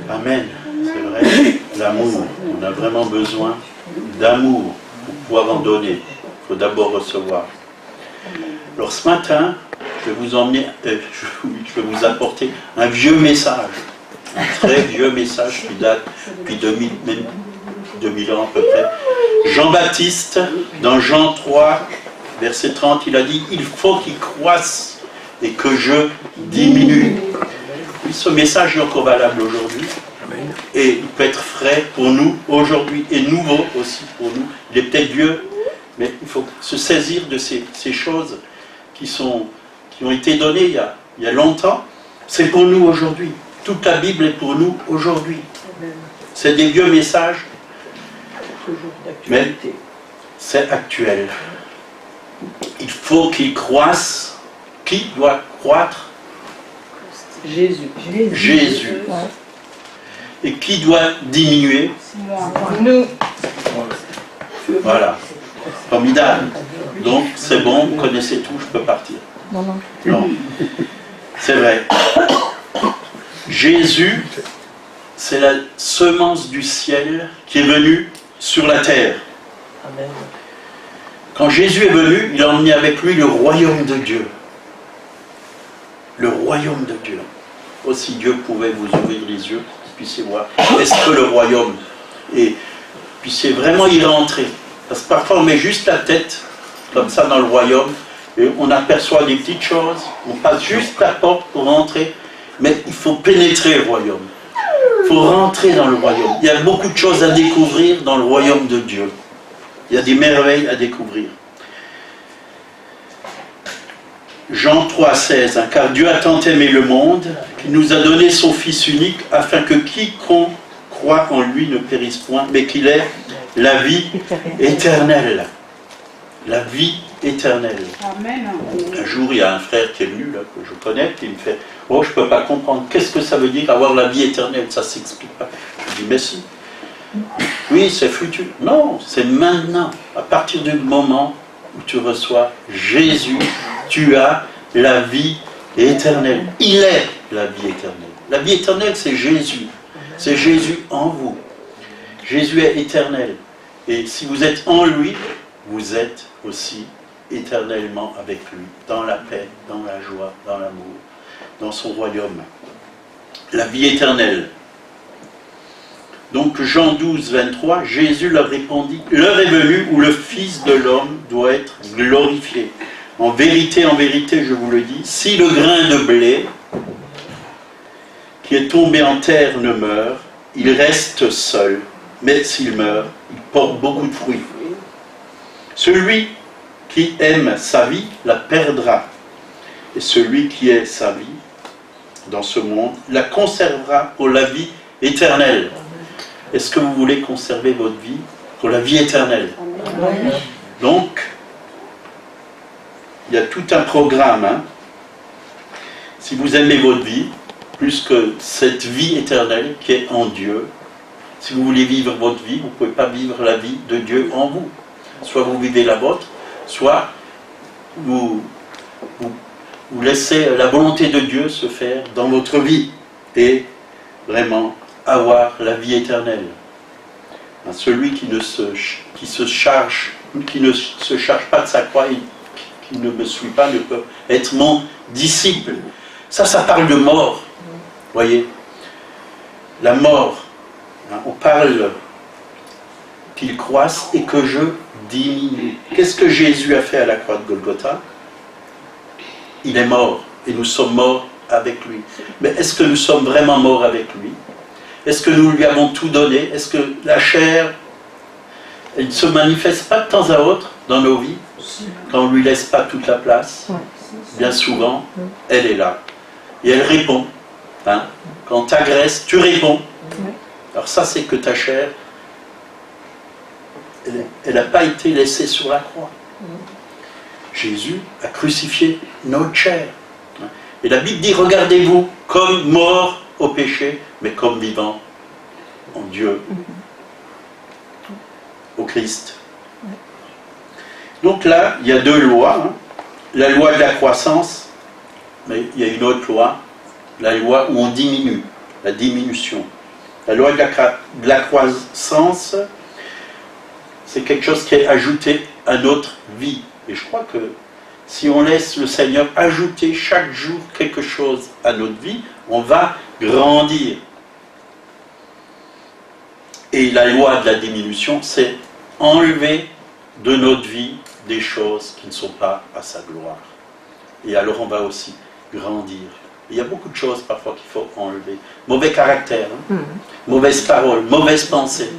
Amen. C'est vrai, l'amour. On a vraiment besoin d'amour pour pouvoir en donner. Il faut d'abord recevoir. Alors ce matin, je vais vous emmener, je vais vous apporter un vieux message. Un très vieux message qui date depuis 2000 ans à peu près. Jean-Baptiste, dans Jean 3, verset 30, il a dit « Il faut qu'il croisse et que je diminue ». Ce message est encore valable aujourd'hui. Et il peut être frais pour nous aujourd'hui et nouveau aussi pour nous. Il est peut-être vieux, mais il faut se saisir de ces choses qui ont été données il y a longtemps. C'est pour nous aujourd'hui. Toute la Bible est pour nous aujourd'hui. C'est des vieux messages, mais c'est actuel. Il faut qu'il croisse. Qui doit croître? Jésus. Jésus. Et qui doit diminuer? Nous. Voilà. Formidable. Donc, c'est bon, vous connaissez tout, je peux partir. Non. C'est vrai. Jésus, c'est la semence du ciel qui est venue sur la terre. Amen. Quand Jésus est venu, il a emmené avec lui le royaume de Dieu. Le royaume de Dieu. Aussi Dieu pouvait vous ouvrir les yeux, que vous puissiez voir. Est-ce que le royaume est... puissiez vraiment y rentrer. Parce que parfois on met juste la tête, comme ça dans le royaume, et on aperçoit des petites choses, on passe juste la porte pour rentrer, mais il faut pénétrer le royaume. Il faut rentrer dans le royaume. Il y a beaucoup de choses à découvrir dans le royaume de Dieu. Il y a des merveilles à découvrir. Jean 3, 16, hein, car Dieu a tant aimé le monde qu'il nous a donné son Fils unique afin que quiconque croit en lui ne périsse point, mais qu'il ait la vie éternelle. La vie éternelle. Amen. Un jour, il y a un frère qui est venu, là, que je connais, qui me fait « Oh, je ne peux pas comprendre, qu'est-ce que ça veut dire avoir la vie éternelle? Ça ne s'explique pas. » Je dis « Mais si. Oui, c'est futur. » Non, c'est maintenant. À partir du moment où tu reçois Jésus, tu as la vie éternelle. Il est la vie éternelle. La vie éternelle, c'est Jésus. C'est Jésus en vous. Jésus est éternel. Et si vous êtes en lui, vous êtes aussi éternellement avec lui, dans la paix, dans la joie, dans l'amour, dans son royaume. La vie éternelle. Donc Jean 12, 23, Jésus leur répondit, « L'heure est venue où le Fils de l'homme doit être glorifié. En vérité, je vous le dis, si le grain de blé qui est tombé en terre ne meurt, il reste seul, mais s'il meurt, il porte beaucoup de fruits. Celui qui aime sa vie la perdra, et celui qui est sa vie dans ce monde la conservera pour la vie éternelle. » Est-ce que vous voulez conserver votre vie pour la vie éternelle? Amen. Donc, il y a tout un programme. Hein. Si vous aimez votre vie, plus que cette vie éternelle qui est en Dieu, si vous voulez vivre votre vie, vous ne pouvez pas vivre la vie de Dieu en vous. Soit vous vivez la vôtre, soit vous laissez la volonté de Dieu se faire dans votre vie et vraiment avoir la vie éternelle. Celui qui ne se charge pas de sa croix et qui ne me suit pas ne peut être mon disciple. Ça parle de mort. Voyez, la mort. Hein, on parle qu'il croisse et que je diminue. Qu'est-ce que Jésus a fait à la croix de Golgotha? Il est mort et nous sommes morts avec lui. Mais est-ce que nous sommes vraiment morts avec lui? Est-ce que nous lui avons tout donné? Est-ce que la chair, elle ne se manifeste pas de temps à autre dans nos vies? Quand on ne lui laisse pas toute la place, bien souvent, elle est là. Et elle répond. Hein? Quand tu agresses, tu réponds. Alors ça, c'est que ta chair, elle n'a pas été laissée sur la croix. Jésus a crucifié notre chair. Et la Bible dit, regardez-vous comme mort au péché, mais comme vivant en Dieu, au Christ. Donc là, il y a deux lois. Hein. La loi de la croissance, mais il y a une autre loi, la loi où on diminue, la diminution. La loi de la croissance, c'est quelque chose qui est ajouté à notre vie. Et je crois que si on laisse le Seigneur ajouter chaque jour quelque chose à notre vie, on va grandir. Et la loi de la diminution, c'est enlever de notre vie des choses qui ne sont pas à sa gloire. Et alors on va aussi grandir. Il y a beaucoup de choses parfois qu'il faut enlever. Mauvais caractère, mauvaise parole, mauvaise pensée,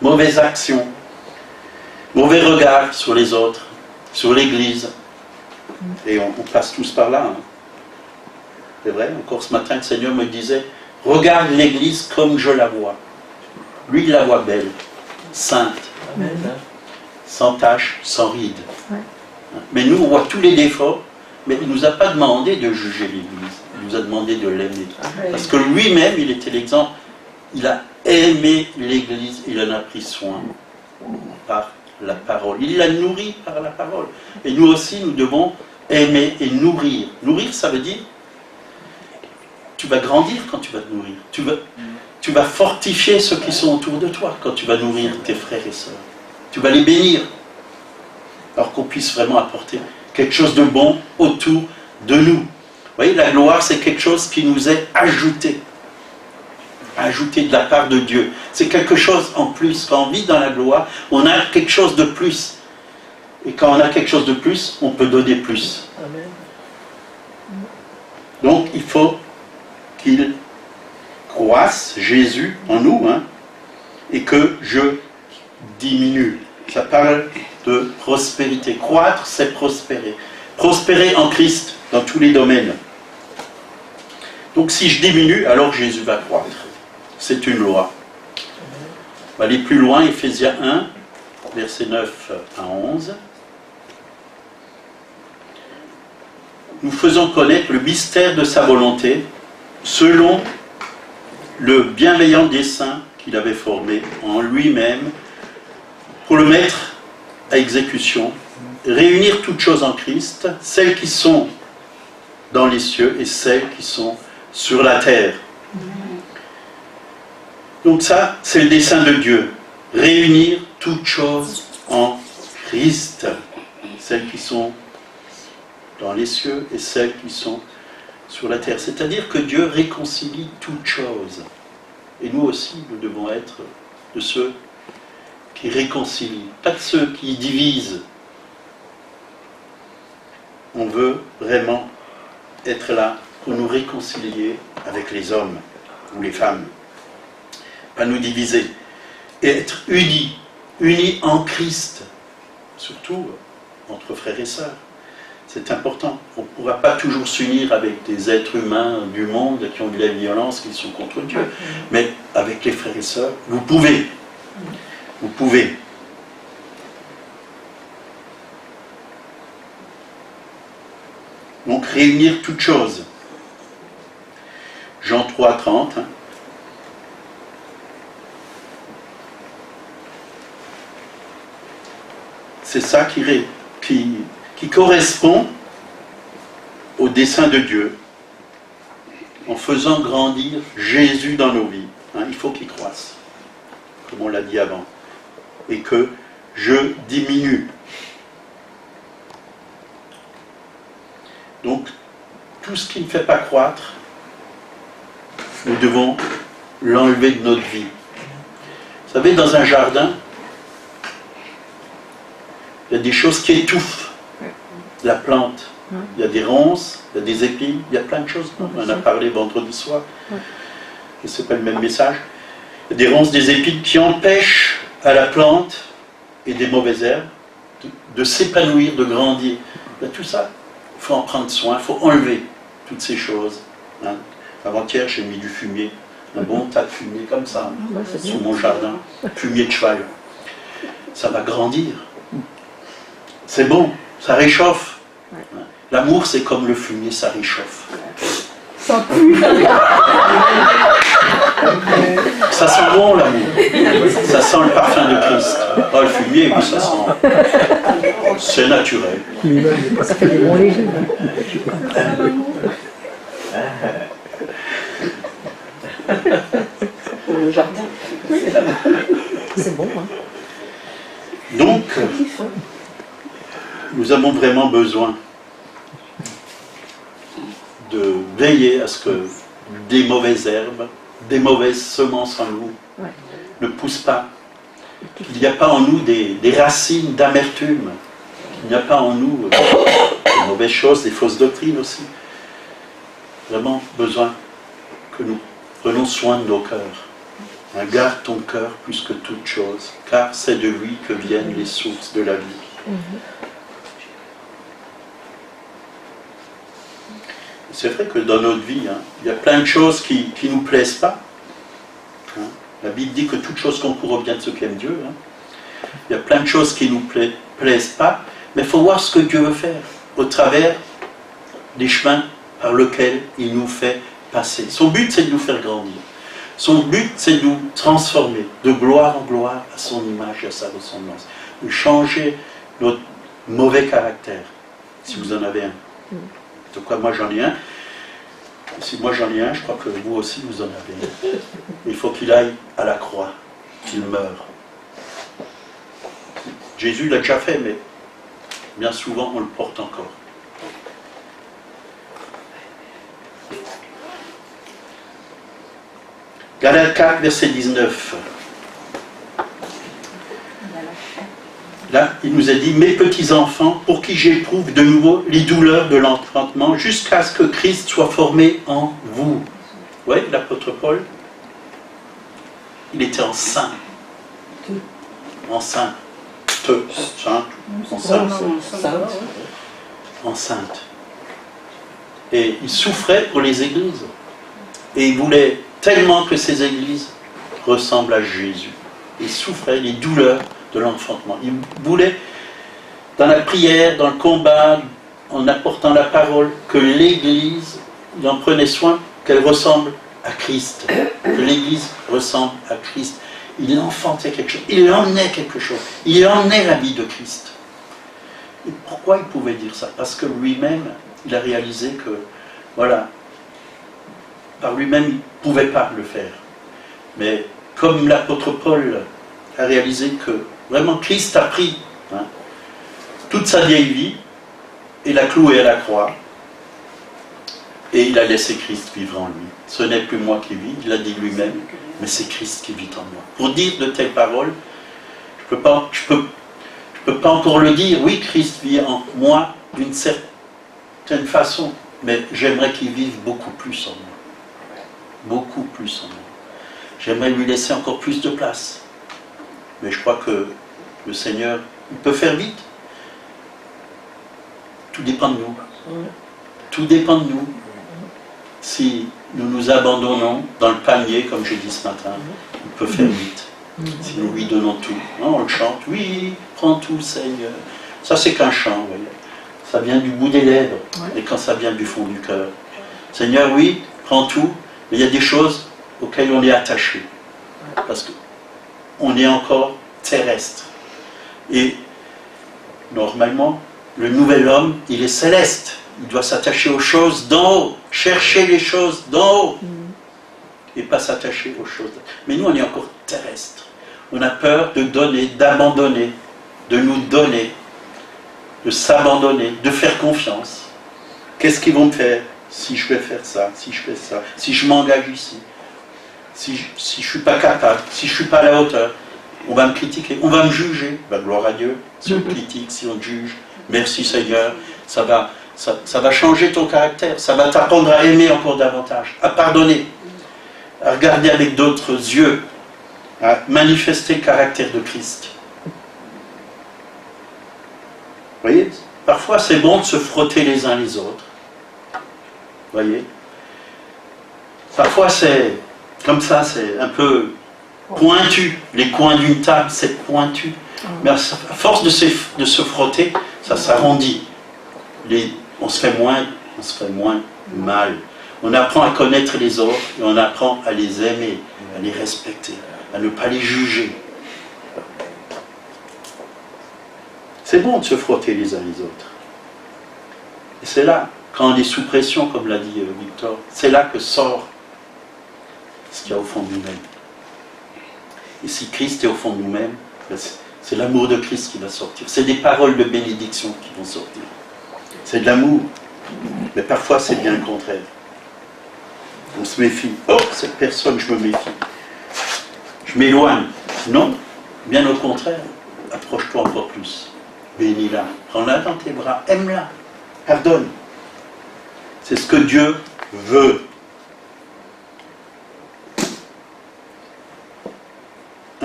mauvaise action, mauvais regard sur les autres, sur l'Église. Et on passe tous par là. C'est vrai, encore ce matin, le Seigneur me disait, regarde l'Église comme je la vois. Lui, il la voit belle, sainte, sans tache, sans ride. Mais nous, on voit tous les défauts, mais il ne nous a pas demandé de juger l'Église. Il nous a demandé de l'aimer. Parce que lui-même, il était l'exemple. Il a aimé l'Église, il en a pris soin par la parole. Il l'a nourrie par la parole. Et nous aussi, nous devons aimer et nourrir. Nourrir, ça veut dire, tu vas grandir quand tu vas te nourrir. Tu vas fortifier ceux qui sont autour de toi quand tu vas nourrir tes frères et sœurs. Tu vas les bénir. Alors qu'on puisse vraiment apporter quelque chose de bon autour de nous. Vous voyez, la gloire, c'est quelque chose qui nous est ajouté. Ajouté de la part de Dieu. C'est quelque chose en plus. Quand on vit dans la gloire, on a quelque chose de plus. Et quand on a quelque chose de plus, on peut donner plus. Amen. Donc, il faut qu'il croisse, Jésus, en nous, et que je diminue. Ça parle de prospérité. Croître, c'est prospérer. Prospérer en Christ, dans tous les domaines. Donc, si je diminue, alors Jésus va croître. C'est une loi. On va aller plus loin, Éphésiens 1, versets 9 à 11. Nous faisons connaître le mystère de sa volonté, selon le bienveillant dessein qu'il avait formé en lui-même, pour le mettre à exécution, réunir toutes choses en Christ, celles qui sont dans les cieux et celles qui sont sur la terre. Donc ça, c'est le dessein de Dieu. Réunir toutes choses en Christ. Celles qui sont dans les cieux et celles qui sont sur la terre. C'est-à-dire que Dieu réconcilie toutes choses. Et nous aussi, nous devons être de ceux qui réconcilient, pas de ceux qui divisent. On veut vraiment être là pour nous réconcilier avec les hommes ou les femmes. Pas nous diviser. Et être unis. Unis en Christ. Surtout entre frères et sœurs. C'est important. On ne pourra pas toujours s'unir avec des êtres humains du monde qui ont de la violence, qui sont contre Dieu. Mais avec les frères et sœurs, vous pouvez. Vous pouvez. Donc réunir toutes choses. Jean 3, 30. C'est ça qui correspond au dessein de Dieu, en faisant grandir Jésus dans nos vies. Il faut qu'il croisse, comme on l'a dit avant, et que je diminue. Donc, tout ce qui ne fait pas croître, nous devons l'enlever de notre vie. Vous savez, dans un jardin, il y a des choses qui étouffent la plante. Il y a des ronces, il y a des épines, il y a plein de choses. On en a parlé vendredi soir. Et ce n'est pas le même message. Il y a des ronces, des épines qui empêchent à la plante et des mauvaises herbes de s'épanouir, de grandir. Il y a tout ça. Il faut en prendre soin, il faut enlever toutes ces choses. Avant-hier, j'ai mis du fumier, un bon tas de fumier comme ça, sous mon jardin. Fumier de cheval. Ça va grandir. C'est bon, ça réchauffe. L'amour, c'est comme le fumier, ça réchauffe. Ça pue. Ça sent bon, l'amour. Ça sent le parfum de Christ. Oh, le fumier, oui, ça sent. C'est naturel. le jardin. C'est bon, hein. Donc, nous avons vraiment besoin de veiller à ce que des mauvaises herbes, des mauvaises semences en nous ne poussent pas. Qu'il n'y a pas en nous des racines d'amertume. Qu'il n'y a pas en nous des mauvaises choses, des fausses doctrines aussi. Vraiment besoin que nous prenons soin de nos cœurs. Hein, garde ton cœur plus que toute chose, car c'est de lui que viennent les sources de la vie. C'est vrai que dans notre vie, hein, il y a plein de choses qui ne nous plaisent pas. Hein. La Bible dit que toute chose concourt au bien de ceux qui aiment Dieu. Hein. Il y a plein de choses qui ne nous plaisent pas, mais il faut voir ce que Dieu veut faire au travers des chemins par lesquels il nous fait passer. Son but, c'est de nous faire grandir. Son but, c'est de nous transformer de gloire en gloire à son image et à sa ressemblance. De changer notre mauvais caractère, si vous en avez un. En tout cas, moi j'en ai un. Si moi j'en ai un, je crois que vous aussi vous en avez un. Il faut qu'il aille à la croix, qu'il meure. Jésus l'a déjà fait, mais bien souvent on le porte encore. Galates 4, verset 19. Là, il nous a dit, mes petits enfants, pour qui j'éprouve de nouveau les douleurs de l'enfantement, jusqu'à ce que Christ soit formé en vous. Vous voyez, l'apôtre Paul, il était enceint. Enceinte. Enceinte. Et il souffrait pour les églises. Et il voulait tellement que ces églises ressemblent à Jésus. Il souffrait les douleurs de l'enfantement. Il voulait, dans la prière, dans le combat, en apportant la parole, que l'Église, il en prenait soin, qu'elle ressemble à Christ. Que l'Église ressemble à Christ. Il enfantait quelque chose. Il emmenait quelque chose. Il emmenait la vie de Christ. Et pourquoi il pouvait dire ça? Parce que lui-même, il a réalisé que, voilà, par lui-même, il ne pouvait pas le faire. Mais comme l'apôtre Paul a réalisé que vraiment Christ a pris toute sa vieille vie et l'a cloué à la croix et il a laissé Christ vivre en lui. Ce n'est plus moi qui vis, il l'a dit lui-même, mais c'est Christ qui vit en moi. Pour dire de telles paroles, je peux pas encore le dire. Oui, Christ vit en moi d'une certaine façon, mais j'aimerais qu'il vive beaucoup plus en moi. Beaucoup plus en moi. J'aimerais lui laisser encore plus de place. Mais je crois que le Seigneur, il peut faire vite. Tout dépend de nous. Tout dépend de nous. Si nous nous abandonnons dans le panier, comme j'ai dit ce matin, il peut faire vite. Si nous lui donnons tout. Non, on le chante. Oui, prends tout, Seigneur. Ça, c'est qu'un chant. Vous voyez. Ça vient du bout des lèvres. Et quand ça vient du fond du cœur. Seigneur, oui, prends tout. Mais il y a des choses auxquelles on est attaché. Parce qu'on est encore terrestre. Et normalement, le nouvel homme, il est céleste. Il doit s'attacher aux choses d'en haut. Chercher les choses d'en haut. Et pas s'attacher aux choses. Mais nous, on est encore terrestre. On a peur de donner, d'abandonner, de nous donner, de s'abandonner, de faire confiance. Qu'est-ce qu'ils vont me faire si je vais faire ça, si je fais ça, si je m'engage ici, si je ne suis pas capable, si je ne suis pas à la hauteur? On va me critiquer, on va me juger. Ben, gloire à Dieu, si on critique, si on juge. Merci Seigneur, ça va changer ton caractère, ça va t'apprendre à aimer encore davantage, à pardonner, à regarder avec d'autres yeux, à manifester le caractère de Christ. Vous voyez, parfois c'est bon de se frotter les uns les autres. Vous voyez, parfois c'est comme ça, c'est un peu pointu. Les coins d'une table, c'est pointu. Mais à force de se frotter, ça s'arrondit. On se fait moins mal. On apprend à connaître les autres et on apprend à les aimer, à les respecter, à ne pas les juger. C'est bon de se frotter les uns les autres. Et c'est là, quand on est sous pression, comme l'a dit Victor, c'est là que sort ce qu'il y a au fond de nous-mêmes. Et si Christ est au fond de nous-mêmes, c'est l'amour de Christ qui va sortir. C'est des paroles de bénédiction qui vont sortir. C'est de l'amour. Mais parfois, c'est bien le contraire. On se méfie. Oh, cette personne, je me méfie. Je m'éloigne. Non, bien au contraire. Approche-toi encore plus. Bénis-la. Prends-la dans tes bras. Aime-la. Pardonne. C'est ce que Dieu veut.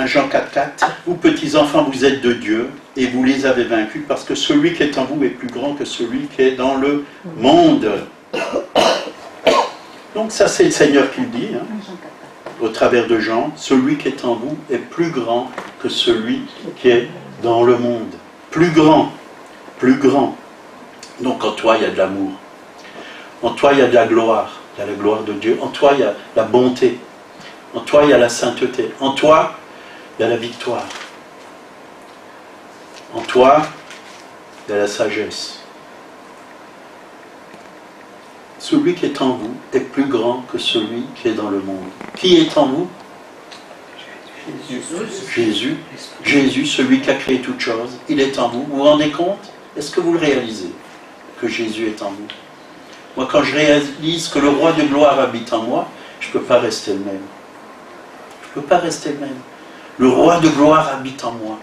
Jean 4,4, vous petits enfants, vous êtes de Dieu et vous les avez vaincus parce que celui qui est en vous est plus grand que celui qui est dans le monde. Donc ça c'est le Seigneur qui le dit, hein, au travers de Jean, celui qui est en vous est plus grand que celui qui est dans le monde. Plus grand, plus grand. Donc en toi il y a de l'amour, en toi il y a de la gloire de Dieu, en toi il y a la bonté, en toi il y a la sainteté, en toi il y a la victoire. En toi, il y a la sagesse. Celui qui est en vous est plus grand que celui qui est dans le monde. Qui est en vous? Jésus. Jésus, celui qui a créé toutes choses. Il est en vous. Vous vous rendez compte? Est-ce que vous le réalisez? Que Jésus est en vous. Moi, quand je réalise que le roi de gloire habite en moi, je ne peux pas rester le même. Je ne peux pas rester le même. Le roi de gloire habite en moi.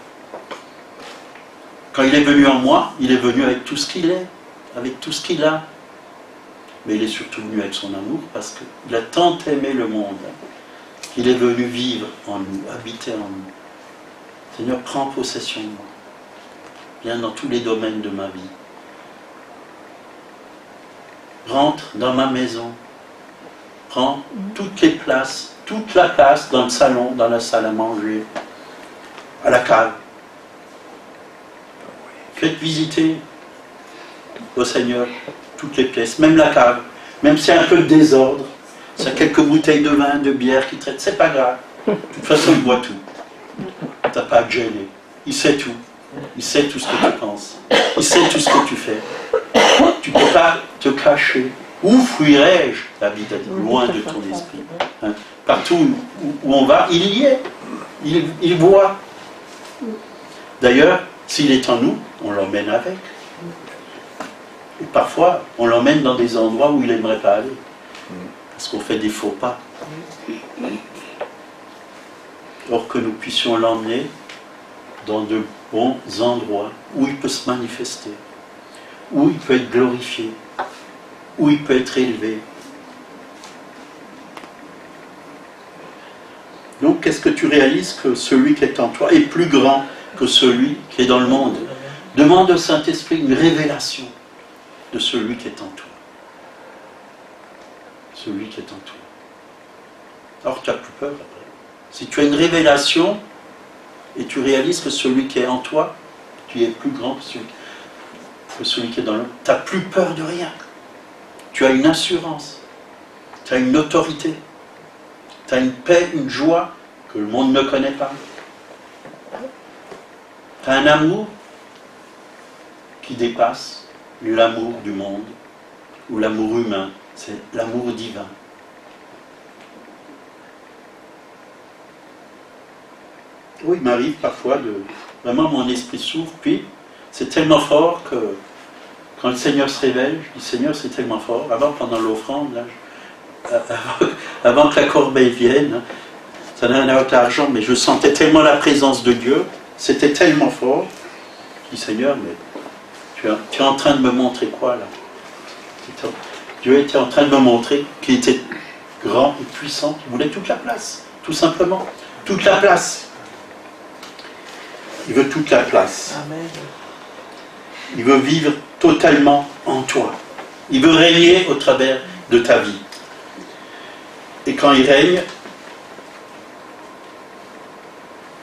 Quand il est venu en moi, il est venu avec tout ce qu'il est, avec tout ce qu'il a. Mais il est surtout venu avec son amour parce qu'il a tant aimé le monde qu'il est venu vivre en nous, habiter en nous. Seigneur, prends possession de moi. Viens dans tous les domaines de ma vie. Rentre dans ma maison. Prends toutes les places. Toute la place dans le salon, dans la salle à manger, à la cave. Faites visiter au Seigneur toutes les pièces, même la cave, même s'il y a un peu de désordre, s'il y a quelques bouteilles de vin, de bière qui traitent, c'est pas grave. De toute façon, il boit tout. T'as pas à te gêner. Il sait tout. Il sait tout ce que tu penses. Il sait tout ce que tu fais. Tu ne peux pas te cacher. Où fuirais-je? David a dit, loin de ton esprit. Hein? Partout où on va, il y est. Il voit. D'ailleurs, s'il est en nous, on l'emmène avec. Et parfois, on l'emmène dans des endroits où il n'aimerait pas aller. Parce qu'on fait des faux pas. Or que nous puissions l'emmener dans de bons endroits où il peut se manifester, où il peut être glorifié, où il peut être élevé. Donc, qu'est-ce que tu réalises? Que celui qui est en toi est plus grand que celui qui est dans le monde. Demande au Saint-Esprit une révélation de celui qui est en toi. Celui qui est en toi. Alors, tu n'as plus peur après. Si tu as une révélation et tu réalises que celui qui est en toi, tu es plus grand que celui qui est dans le monde, tu n'as plus peur de rien. Tu as une assurance. Tu as une autorité. Tu as une paix, une joie que le monde ne connaît pas. Tu as un amour qui dépasse l'amour du monde ou l'amour humain. C'est l'amour divin. Oui, il m'arrive parfois de... Vraiment, mon esprit s'ouvre, puis c'est tellement fort que quand le Seigneur se révèle, je dis, Seigneur, c'est tellement fort. Avant, pendant l'offrande, là, avant que la corbeille vienne, ça n'a rien à voir avec l'argent, mais je sentais tellement la présence de Dieu, c'était tellement fort. Je dis, Seigneur, mais tu es en train de me montrer quoi, là? Dieu était en train de me montrer qu'il était grand et puissant, qu'il voulait toute la place, tout simplement. Toute la place. Il veut toute la place. Amen. Il veut vivre totalement en toi. Il veut régner au travers de ta vie. Et quand il règne,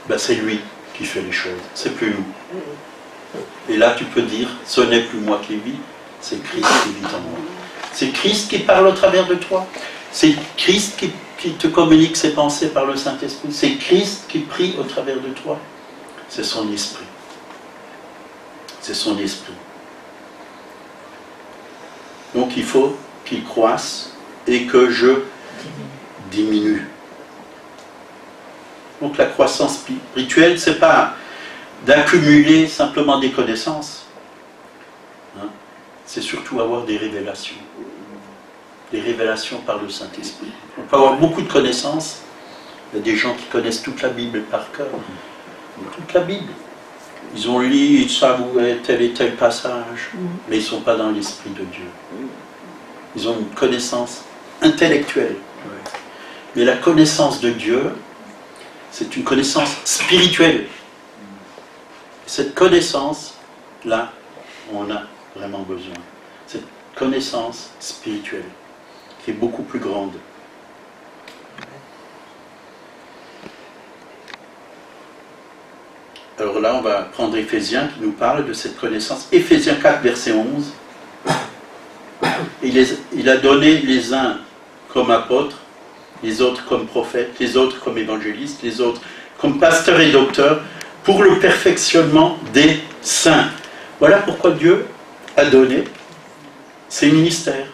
ben c'est lui qui fait les choses, c'est plus nous. Et là tu peux dire, ce n'est plus moi qui vis, c'est Christ qui vit en moi. C'est Christ qui parle au travers de toi. C'est Christ qui te communique ses pensées par le Saint-Esprit. C'est Christ qui prie au travers de toi. C'est son esprit. C'est son esprit. Donc il faut qu'il croisse et que je diminue. Donc la croissance spirituelle, ce n'est pas d'accumuler simplement des connaissances. Hein? C'est surtout avoir des révélations. Des révélations par le Saint-Esprit. On peut avoir beaucoup de connaissances. Il y a des gens qui connaissent toute la Bible par cœur. Toute la Bible. Ils ont lu, ils savent où est tel et tel passage, mais ils ne sont pas dans l'Esprit de Dieu. Ils ont une connaissance intellectuelle. Mais la connaissance de Dieu, c'est une connaissance spirituelle. Cette connaissance-là, on a vraiment besoin. Cette connaissance spirituelle, qui est beaucoup plus grande. Alors là, on va prendre Éphésiens qui nous parle de cette connaissance. Éphésiens 4, verset 11. Il a donné les uns comme apôtres, les autres comme prophètes, les autres comme évangélistes, les autres comme pasteurs et docteurs, pour le perfectionnement des saints. Voilà pourquoi Dieu a donné ces ministères,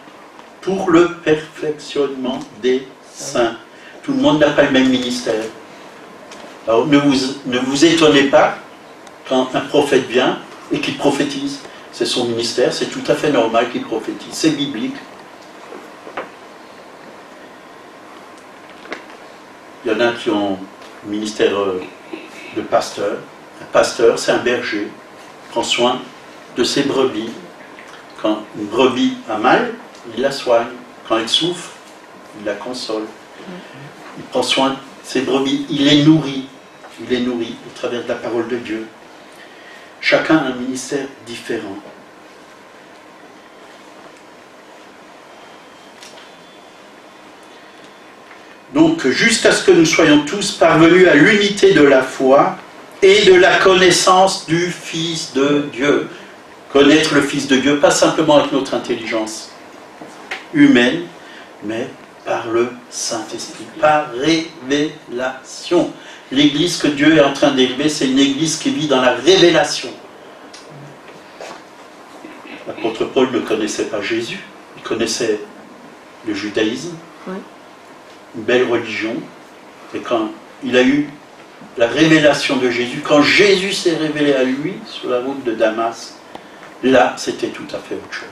pour le perfectionnement des saints. Tout le monde n'a pas le même ministère. Alors ne vous étonnez pas quand un prophète vient et qu'il prophétise. C'est son ministère, c'est tout à fait normal qu'il prophétise. C'est biblique. Il y en a qui ont le ministère de pasteur. Un pasteur, c'est un berger. Il prend soin de ses brebis. Quand une brebis a mal, il la soigne. Quand elle souffre, il la console. Il prend soin de ses brebis. Il les nourrit. Il les nourrit au travers de la parole de Dieu. Chacun a un ministère différent. Donc, jusqu'à ce que nous soyons tous parvenus à l'unité de la foi et de la connaissance du Fils de Dieu. Connaître le Fils de Dieu, pas simplement avec notre intelligence humaine, mais par le Saint-Esprit, par révélation. L'église que Dieu est en train d'élever, c'est une église qui vit dans la révélation. L'apôtre Paul ne connaissait pas Jésus, il connaissait le judaïsme, une belle religion, et quand il a eu la révélation de Jésus, quand Jésus s'est révélé à lui sur la route de Damas, là, c'était tout à fait autre chose.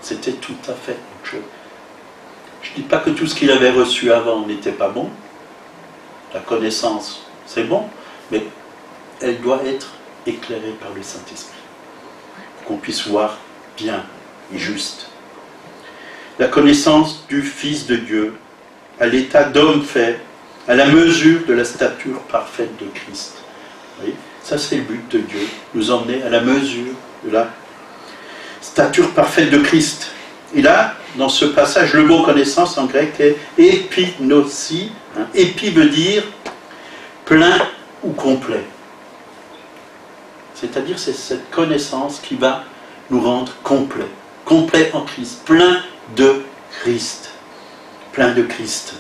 C'était tout à fait autre chose. Je ne dis pas que tout ce qu'il avait reçu avant n'était pas bon. La connaissance, c'est bon, mais elle doit être éclairée par le Saint-Esprit. Pour qu'on puisse voir bien et juste. La connaissance du Fils de Dieu, à l'état d'homme fait, à la mesure de la stature parfaite de Christ. Vous voyez, ça c'est le but de Dieu, nous emmener à la mesure de la stature parfaite de Christ. Et là, dans ce passage, le mot connaissance en grec est épinosie. Épi veut dire plein ou complet. C'est-à-dire c'est cette connaissance qui va nous rendre complets. Complets en Christ. Plein de Christ. Plein de Christ.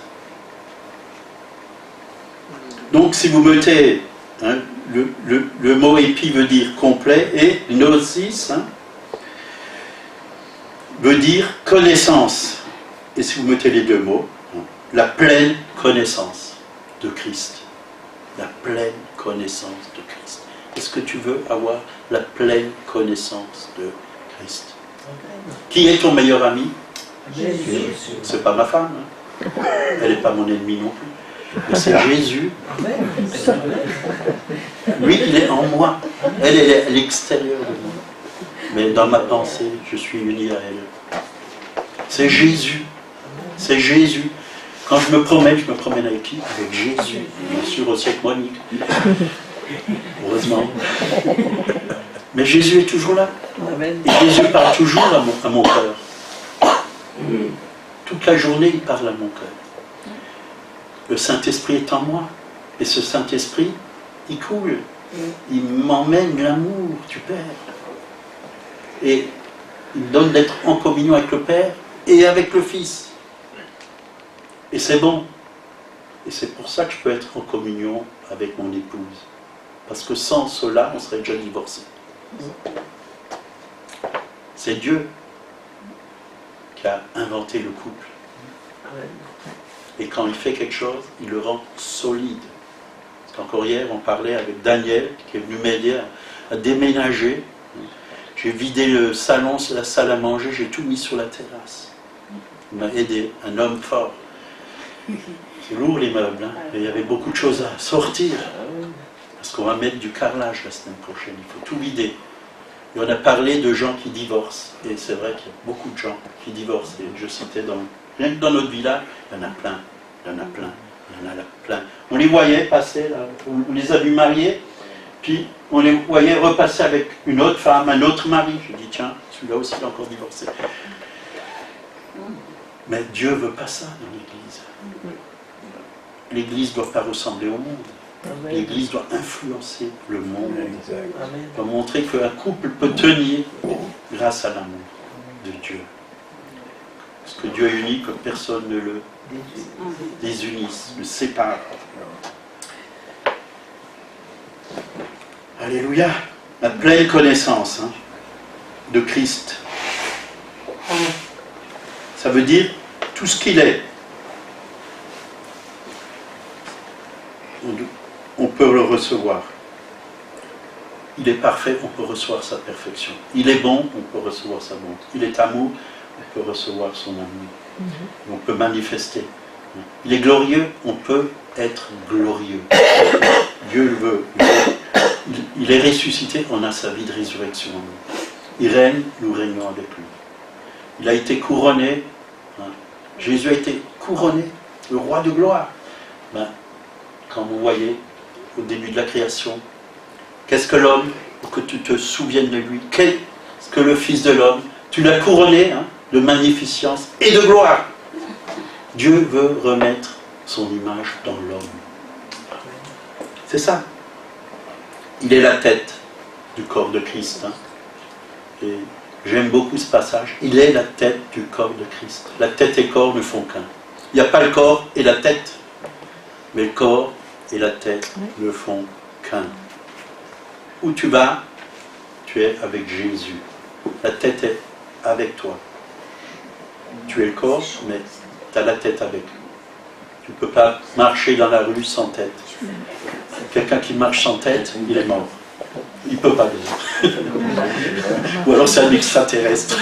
Donc si vous mettez le mot épi veut dire complet et gnosis veut dire connaissance. Et si vous mettez les deux mots, la pleine connaissance de Christ. La pleine connaissance de Christ. Est-ce que tu veux avoir la pleine connaissance de Christ? Qui est ton meilleur ami? Jésus. C'est pas ma femme. Elle n'est pas mon ennemi non plus. Mais c'est Jésus. Lui, il est en moi. Elle est à l'extérieur de moi. Mais dans ma pensée, je suis uni à elle. C'est Jésus. C'est Jésus. Quand je me promène avec qui? Avec Jésus. Bien sûr aussi avec Monique. Heureusement. Mais Jésus est toujours là. Et Jésus parle toujours à mon cœur. Toute la journée, il parle à mon cœur. Le Saint-Esprit est en moi. Et ce Saint-Esprit, il coule. Il m'emmène l'amour du Père. Et il me donne d'être en communion avec le Père et avec le Fils. Et c'est bon. Et c'est pour ça que je peux être en communion avec mon épouse. Parce que sans cela, on serait déjà divorcés. C'est Dieu qui a inventé le couple. Et quand il fait quelque chose, il le rend solide. Parce qu'encore hier, on parlait avec Daniel, qui est venu m'aider à déménager. J'ai vidé le salon, la salle à manger, j'ai tout mis sur la terrasse. Il m'a aidé, un homme fort. C'est lourd les meubles, hein, et il y avait beaucoup de choses à sortir. Parce qu'on va mettre du carrelage la semaine prochaine, il faut tout vider. Et on a parlé de gens qui divorcent. Et c'est vrai qu'il y a beaucoup de gens qui divorcent. Et je citais, rien que dans notre village, il y en a plein, il y en a plein, il y en a plein. On les voyait passer, là, on les a vus mariés, puis on les voyait repasser avec une autre femme, un autre mari. Je dis, tiens, celui-là aussi il est encore divorcé. Mais Dieu ne veut pas ça dans l'Église. L'Église ne doit pas ressembler au monde. L'Église doit influencer le monde. Amen. Doit montrer qu'un couple peut tenir grâce à l'amour de Dieu. Parce que Dieu est uni, que personne ne le désunisse, le sépare. Alléluia. La pleine connaissance de Christ. Ça veut dire tout ce qu'il est. On peut le recevoir. Il est parfait, on peut recevoir sa perfection. Il est bon, on peut recevoir sa bonté. Il est amour, on peut recevoir son amour. On peut manifester. Il est glorieux, on peut être glorieux. Dieu le veut. Il est ressuscité, on a sa vie de résurrection en nous. Il règne, nous régnons avec lui. Il a été couronné. Jésus a été couronné, le roi de gloire. Quand vous voyez, au début de la création, qu'est-ce que l'homme, pour que tu te souviennes de lui, qu'est-ce que le Fils de l'homme, tu l'as couronné de magnificence et de gloire. Dieu veut remettre son image dans l'homme. C'est ça. Il est la tête du corps de Christ. Et j'aime beaucoup ce passage. Il est la tête du corps de Christ. La tête et le corps ne font qu'un. Il n'y a pas le corps et la tête, mais le corps et la tête ne font qu'un. Où tu vas, tu es avec Jésus. La tête est avec toi. Tu es le corps, mais tu as la tête avec lui. Tu ne peux pas marcher dans la rue sans tête. Quelqu'un qui marche sans tête, il est mort. Il ne peut pas dire. Ou alors c'est un extraterrestre.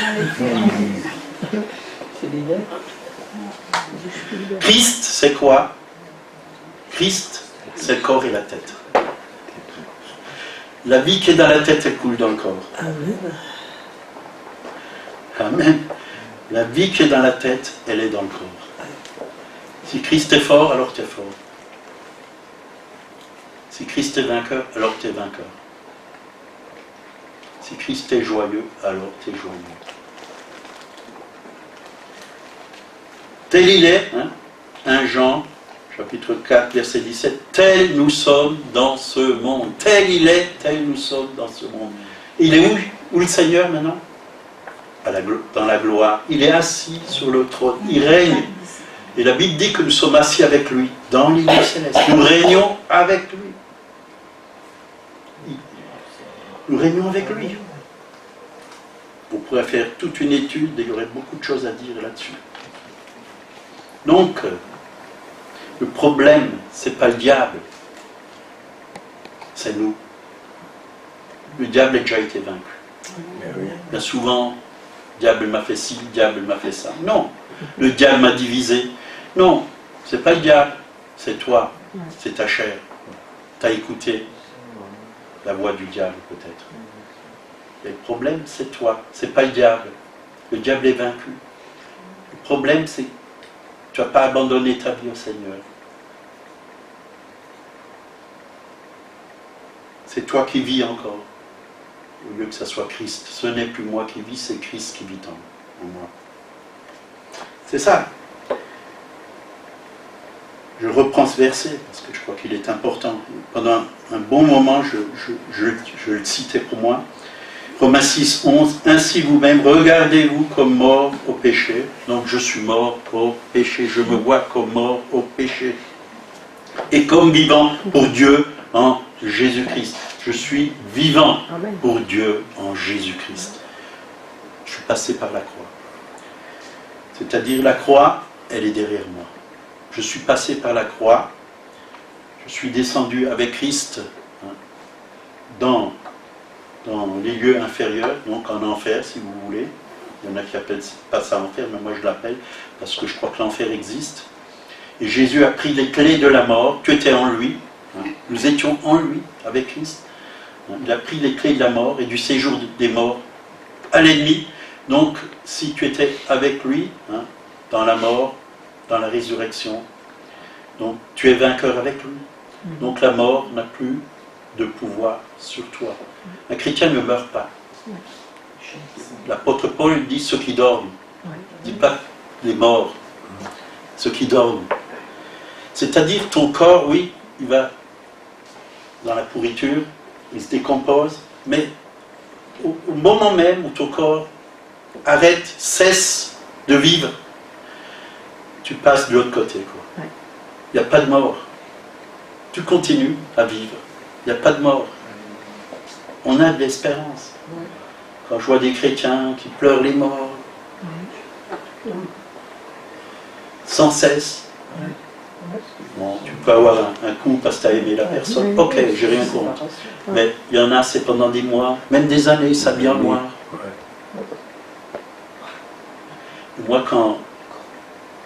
Christ, c'est quoi? Christ, c'est le corps et la tête. La vie qui est dans la tête, elle coule dans le corps. Amen. Amen. La vie qui est dans la tête, elle est dans le corps. Si Christ est fort, alors tu es fort. Si Christ est vainqueur, alors tu es vainqueur. Si Christ est joyeux, alors tu es joyeux. Tel il est, 1 Jean, chapitre 4, verset 17, tel nous sommes dans ce monde. Tel il est, tel nous sommes dans ce monde. Et il est où? Où le Seigneur maintenant? Dans la gloire. Il est assis sur le trône. Il règne. Et la Bible dit que nous sommes assis avec lui dans l'île céleste. Nous régnons avec lui. Nous régnons avec lui. On pourrait faire toute une étude et il y aurait beaucoup de choses à dire là-dessus. Donc, le problème, ce n'est pas le diable, c'est nous. Le diable a déjà été vaincu. Bien souvent, le diable m'a fait ci, le diable m'a fait ça. Non, le diable m'a divisé. Non, ce n'est pas le diable, c'est toi, c'est ta chair. Tu as écouté la voix du diable peut-être. Et le problème, c'est toi, c'est pas le diable. Le diable est vaincu. Le problème, c'est que tu n'as pas abandonné ta vie au Seigneur. C'est toi qui vis encore, au lieu que ce soit Christ. Ce n'est plus moi qui vis, c'est Christ qui vit en moi. C'est ça. Je reprends ce verset, parce que je crois qu'il est important. Pendant un bon moment, je le citais pour moi. Romains 6, 11, ainsi vous-même, regardez-vous comme mort au péché. Donc je suis mort au péché, je me vois comme mort au péché. Et comme vivant pour Dieu en Jésus-Christ. Je suis vivant pour Dieu en Jésus-Christ. Je suis passé par la croix. C'est-à-dire la croix, elle est derrière moi. je suis passé par la croix, je suis descendu avec Christ dans les lieux inférieurs, donc en enfer si vous voulez. Il y en a qui appellent pas ça enfer, mais moi je l'appelle parce que je crois que l'enfer existe. Et Jésus a pris les clés de la mort, tu étais en lui, nous étions en lui avec Christ. Il a pris les clés de la mort et du séjour des morts à l'ennemi. Donc si tu étais avec lui, dans la mort, dans la résurrection, donc tu es vainqueur avec lui. Donc la mort n'a plus de pouvoir sur toi. Un chrétien ne meurt pas. L'apôtre Paul dit ceux qui dorment. Il ne dit pas les morts. Ceux qui dorment. C'est-à-dire ton corps, oui, il va dans la pourriture, il se décompose, mais au moment même où ton corps arrête, cesse de vivre, tu passes de l'autre côté. Il n'y a pas de mort. Tu continues à vivre. Il n'y a pas de mort. On a de l'espérance. Quand je vois des chrétiens qui pleurent les morts, sans cesse, bon, tu peux avoir un coup parce que tu as aimé la personne, ok, j'ai rien contre. Mais il y en a, c'est pendant des mois, même des années, ça vient loin. Moi, quand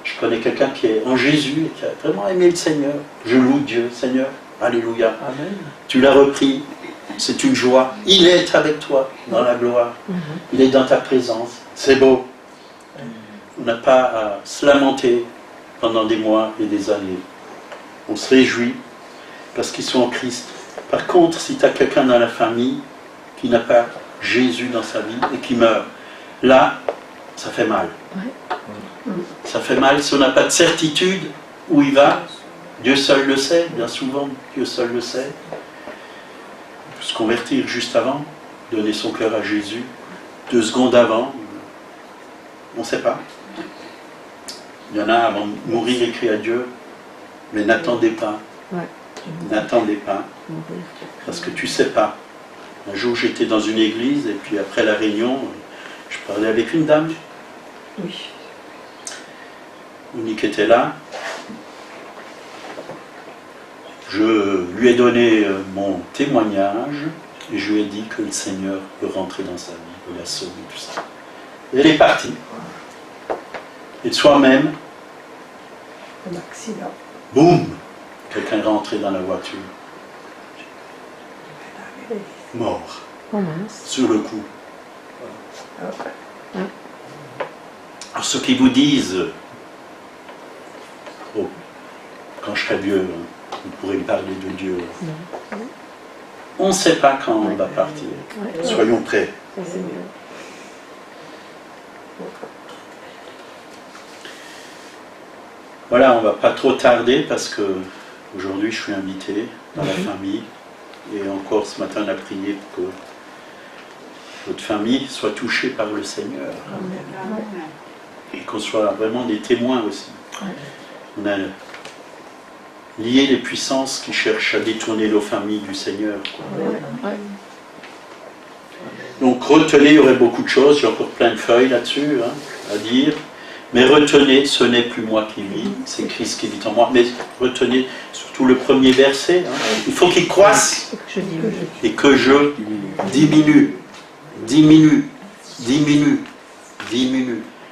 je connais quelqu'un qui est en Jésus et qui a vraiment aimé le Seigneur, je loue Dieu, Seigneur, alléluia. Amen. Tu l'as repris, c'est une joie. Il est avec toi dans la gloire. Il est dans ta présence. C'est beau. On n'a pas à se lamenter pendant des mois et des années. On se réjouit parce qu'ils sont en Christ. Par contre, si tu as quelqu'un dans la famille qui n'a pas Jésus dans sa vie et qui meurt, là, ça fait mal. Ça fait mal si on n'a pas de certitude où il va. Dieu seul le sait, bien souvent, Dieu seul le sait. On peut se convertir juste avant, donner son cœur à Jésus, 2 secondes avant, on ne sait pas. Il y en a avant de mourir écrit à Dieu, mais n'attendez pas. N'attendez pas, parce que tu ne sais pas. Un jour j'étais dans une église, et puis après la réunion, je parlais avec une dame. Monique était là. Je lui ai donné mon témoignage et je lui ai dit que le Seigneur peut rentrer dans sa vie, peut la sauver, tout ça. Et elle est partie. Et de soi-même, boum, quelqu'un est rentré dans la voiture. Mort. Sur le coup. Alors ceux qui vous disent, oh, quand je serai vieux, vous pourrez me parler de Dieu. On ne sait pas quand on va partir. Soyons prêts. Voilà, on ne va pas trop tarder parce que aujourd'hui je suis invité dans la famille et encore ce matin on a prié pour que votre famille soit touchée par le Seigneur et qu'on soit vraiment des témoins aussi. On a lié les puissances qui cherchent à détourner nos familles du Seigneur. Donc retenez, il y aurait beaucoup de choses, j'ai encore plein de feuilles là-dessus à dire, mais retenez, ce n'est plus moi qui vis, c'est Christ qui vit en moi, mais retenez surtout le premier verset, il faut qu'il croisse et que je diminue.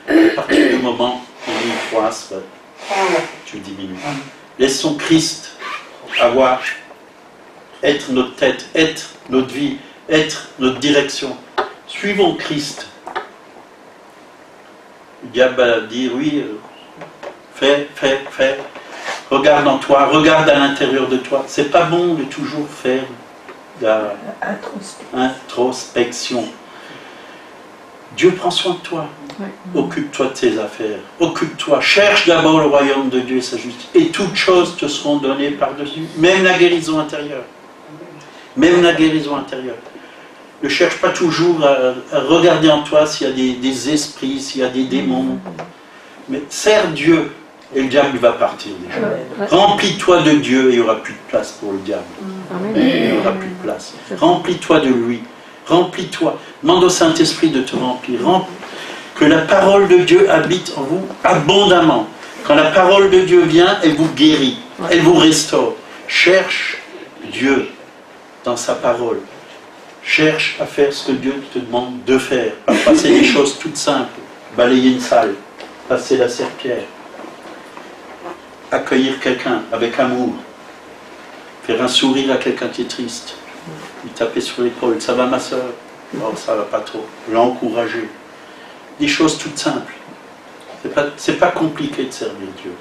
À partir du moment où il croisse, tu diminues. Laissons Christ être notre tête, être notre vie, être notre direction. Suivons Christ. Le diable va dire oui, fais. Regarde en toi, regarde à l'intérieur de toi. C'est pas bon de toujours faire de l'introspection. Dieu prend soin de toi. Occupe-toi de tes affaires. Occupe-toi. Cherche d'abord le royaume de Dieu et sa justice. Et toutes choses te seront données par-dessus. Même la guérison intérieure. Même la guérison intérieure. Ne cherche pas toujours à regarder en toi s'il y a des esprits, s'il y a des démons. Mais sers Dieu et le diable va partir déjà. Remplis-toi de Dieu et il n'y aura plus de place pour le diable. Il n'y aura plus de place. Remplis-toi de lui. Remplis-toi. Demande au Saint-Esprit de te remplir. Que la parole de Dieu habite en vous abondamment. Quand la parole de Dieu vient, elle vous guérit, elle vous restaure. Cherche Dieu dans sa parole. Cherche à faire ce que Dieu te demande de faire. Pas passer des choses toutes simples. Balayer une salle, passer la serpillière. Accueillir quelqu'un avec amour. Faire un sourire à quelqu'un qui est triste. Lui taper sur l'épaule. Ça va ma soeur? Non, ça va pas trop. L'encourager. Des choses toutes simples. C'est pas compliqué de servir Dieu.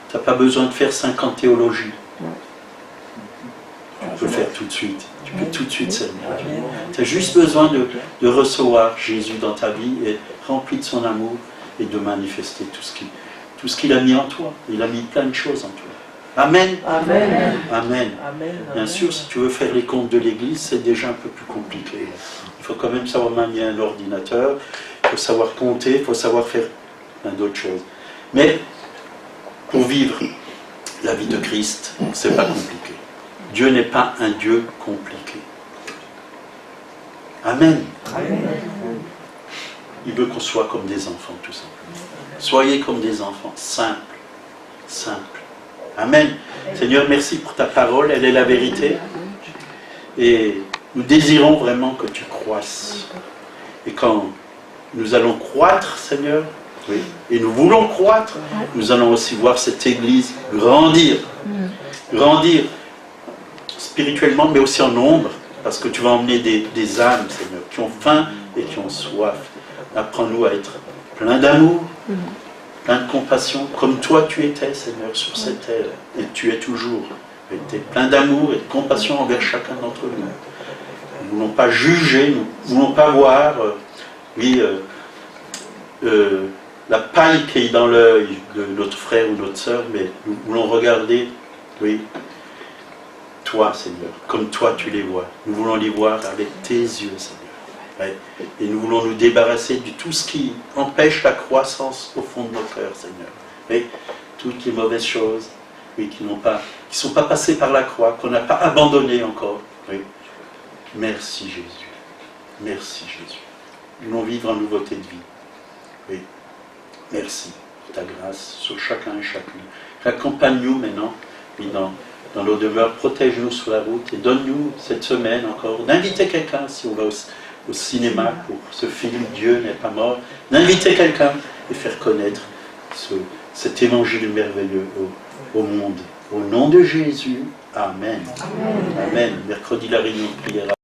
Tu n'as pas besoin de faire 5 ans de théologie. Tu peux le faire tout de suite. Tu peux tout de suite servir Dieu. Tu as juste besoin de recevoir Jésus dans ta vie et rempli de son amour et de manifester tout ce qu'il a mis en toi. Il a mis plein de choses en toi. Amen. Amen. Amen. Amen. Bien sûr, si tu veux faire les comptes de l'Église, c'est déjà un peu plus compliqué. Il faut quand même savoir manier un ordinateur, il faut savoir compter, il faut savoir faire plein d'autres choses. Mais pour vivre la vie de Christ, c'est pas compliqué. Dieu n'est pas un Dieu compliqué. Amen. Amen. Il veut qu'on soit comme des enfants, tout simplement. Soyez comme des enfants, simples. Simples. Amen. Seigneur, merci pour ta parole, elle est la vérité. Et nous désirons vraiment que tu croisses. Et quand nous allons croître, Seigneur, oui, et nous voulons croître, nous allons aussi voir cette Église grandir. Grandir spirituellement, mais aussi en nombre, parce que tu vas emmener des âmes, Seigneur, qui ont faim et qui ont soif. Apprends-nous à être plein d'amour, plein de compassion, comme toi tu étais, Seigneur, sur cette terre, et tu es toujours. Tu es plein d'amour et de compassion envers chacun d'entre nous. Nous ne voulons pas juger, nous ne voulons pas voir la paille qui est dans l'œil de notre frère ou notre sœur, mais nous voulons regarder, oui, toi, Seigneur, comme toi tu les vois. Nous voulons les voir avec tes yeux, Seigneur. Ouais. Et nous voulons nous débarrasser de tout ce qui empêche la croissance au fond de nos cœurs, Seigneur. Et toutes les mauvaises choses, oui, qui ne sont pas passées par la croix, qu'on n'a pas abandonnées encore. Oui. Merci Jésus. Merci Jésus. Nous voulons vivre en nouveauté de vie. Oui. Merci pour ta grâce sur chacun et chacune. Accompagne-nous maintenant, oui, dans nos demeures, protège-nous sur la route et donne-nous cette semaine encore d'inviter quelqu'un si on va au cinéma pour ce film Dieu n'est pas mort, d'inviter quelqu'un et faire connaître cet évangile merveilleux au monde. Au nom de Jésus, Amen. Amen. Mercredi, la réunion de prière.